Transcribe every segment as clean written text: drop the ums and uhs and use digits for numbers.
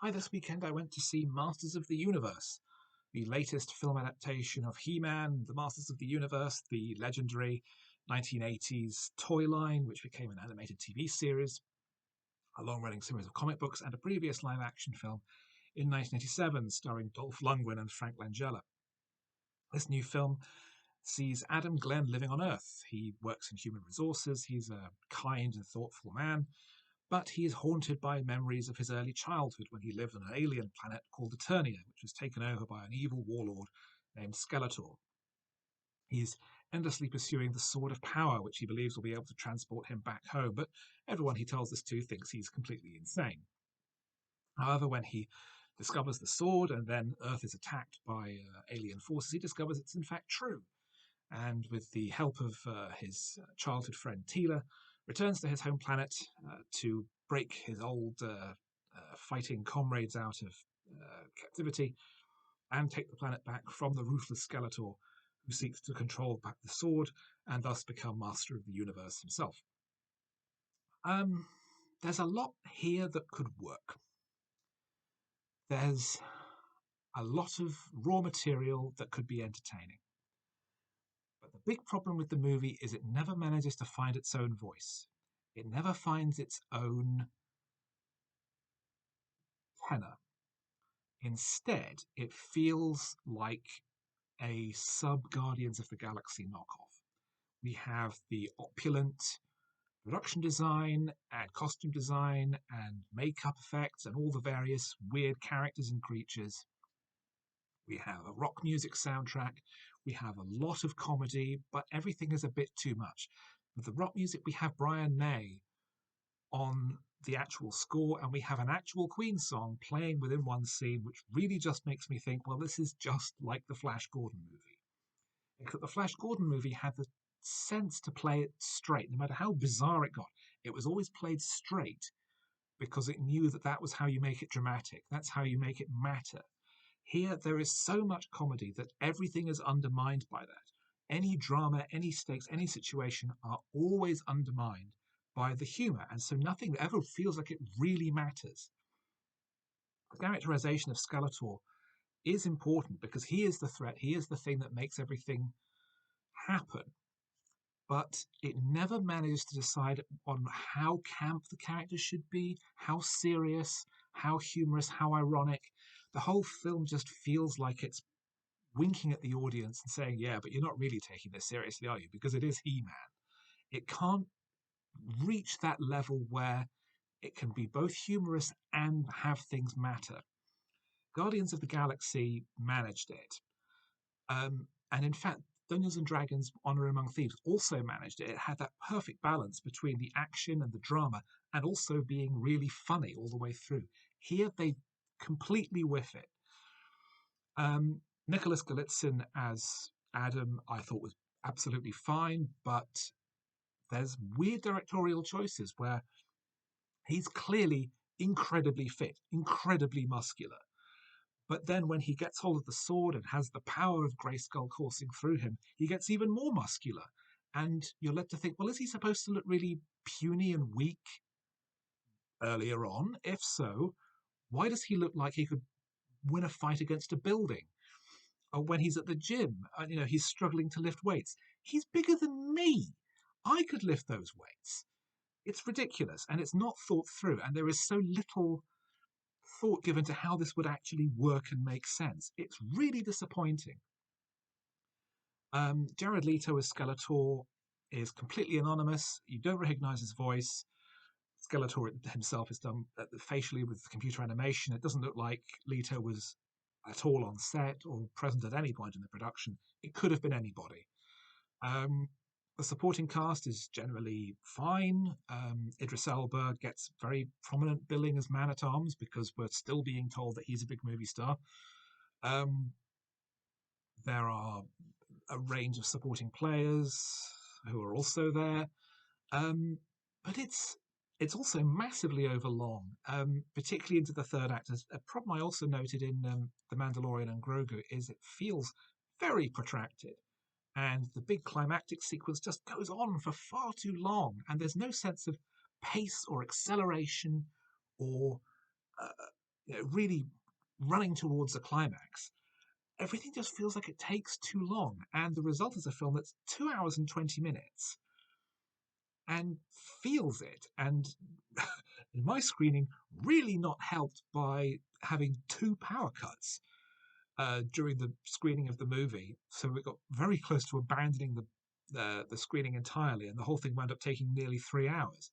Hi, this weekend I went to see Masters of the Universe, the latest film adaptation of He-Man, the Masters of the Universe, the legendary 1980s toy line, which became an animated TV series, a long-running series of comic books, and a previous live-action film in 1987 starring Dolph Lundgren and Frank Langella. This new film sees Adam Glenn living on Earth. He works in human resources. He's a kind and thoughtful man, but he is haunted by memories of his early childhood when he lived on an alien planet called Eternia, which was taken over by an evil warlord named Skeletor. He's endlessly pursuing the Sword of Power, which he believes will be able to transport him back home, but everyone he tells this to thinks he's completely insane. However, when he discovers the sword and then Earth is attacked by alien forces, he discovers it's in fact true. And with the help of his childhood friend Tila, returns to his home planet to break his old fighting comrades out of captivity and take the planet back from the ruthless Skeletor, who seeks to control back the sword and thus become master of the universe himself. There's a lot here that could work. There's a lot of raw material that could be entertaining. But the big problem with the movie is it never manages to find its own voice. It never finds its own tenor. Instead, it feels like a sub Guardians of the Galaxy knockoff. We have the opulent production design and costume design and makeup effects and all the various weird characters and creatures. We have a rock music soundtrack. We have a lot of comedy, but everything is a bit too much. With the rock music, we have Brian May on the actual score, and we have an actual Queen song playing within one scene, which really just makes me think, well, this is just like the Flash Gordon movie. Except the Flash Gordon movie had the sense to play it straight, no matter how bizarre it got. It was always played straight because it knew that that was how you make it dramatic. That's how you make it matter. Here, there is so much comedy that everything is undermined by that. Any drama, any stakes, any situation are always undermined by the humour, and so nothing ever feels like it really matters. The characterization of Skeletor is important because he is the threat, he is the thing that makes everything happen. But it never manages to decide on how camp the character should be, how serious, how humorous, how ironic. The whole film just feels like it's winking at the audience and saying, yeah, but you're not really taking this seriously, are you? Because it is He-Man. It can't reach that level where it can be both humorous and have things matter. Guardians of the Galaxy managed it. And in fact, Dungeons and Dragons Honor Among Thieves also managed it. It had that perfect balance between the action and the drama and also being really funny all the way through. Here, they completely whiff it. Nicholas Galitzine as Adam, I thought was absolutely fine, but there's weird directorial choices where he's clearly incredibly fit, incredibly muscular. But then when he gets hold of the sword and has the power of Grayskull coursing through him, he gets even more muscular. And you're led to think, well, is he supposed to look really puny and weak earlier on? If so, why does he look like he could win a fight against a building? Or when he's at the gym, he's struggling to lift weights. He's bigger than me. I could lift those weights. It's ridiculous, and it's not thought through, and there is so little thought given to how this would actually work and make sense. It's really disappointing. Jared Leto as Skeletor is completely anonymous. You don't recognize his voice. Skeletor himself is done facially with computer animation. It doesn't look like Leto was at all on set or present at any point in the production. It could have been anybody. The supporting cast is generally fine. Idris Elba gets very prominent billing as Man-at-Arms because we're still being told that he's a big movie star. There are a range of supporting players who are also there. But it's also massively overlong, particularly into the third act. A problem I also noted in The Mandalorian and Grogu is it feels very protracted. And the big climactic sequence just goes on for far too long, and there's no sense of pace or acceleration or really running towards a climax, everything just feels like it takes too long. And the result is a film that's 2 hours and 20 minutes and feels it. And in my screening, really not helped by having two power cuts during the screening of the movie. So we got very close to abandoning the screening entirely, and the whole thing wound up taking nearly 3 hours.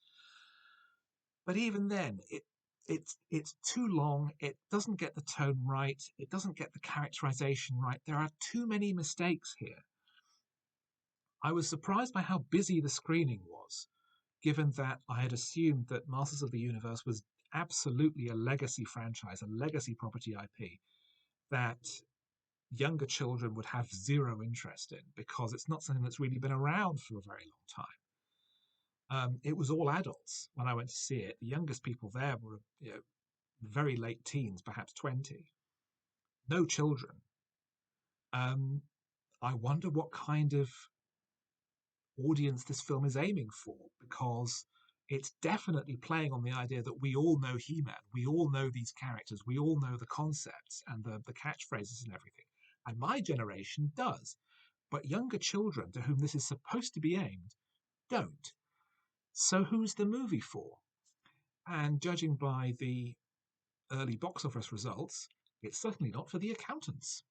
But even then, it's too long. It doesn't get the tone right. It doesn't get the characterization right. There are too many mistakes here. I was surprised by how busy the screening was, given that I had assumed that Masters of the Universe was absolutely a legacy franchise, a legacy property IP that younger children would have zero interest in because it's not something that's really been around for a very long time. It was all adults when I went to see it. The youngest people there were very late teens, perhaps 20. No children. Um, I wonder what kind of audience this film is aiming for, because it's definitely playing on the idea that we all know He-Man, we all know these characters, we all know the concepts and the catchphrases and everything. And my generation does. But younger children to whom this is supposed to be aimed don't. So who's the movie for? And judging by the early box office results, it's certainly not for the accountants.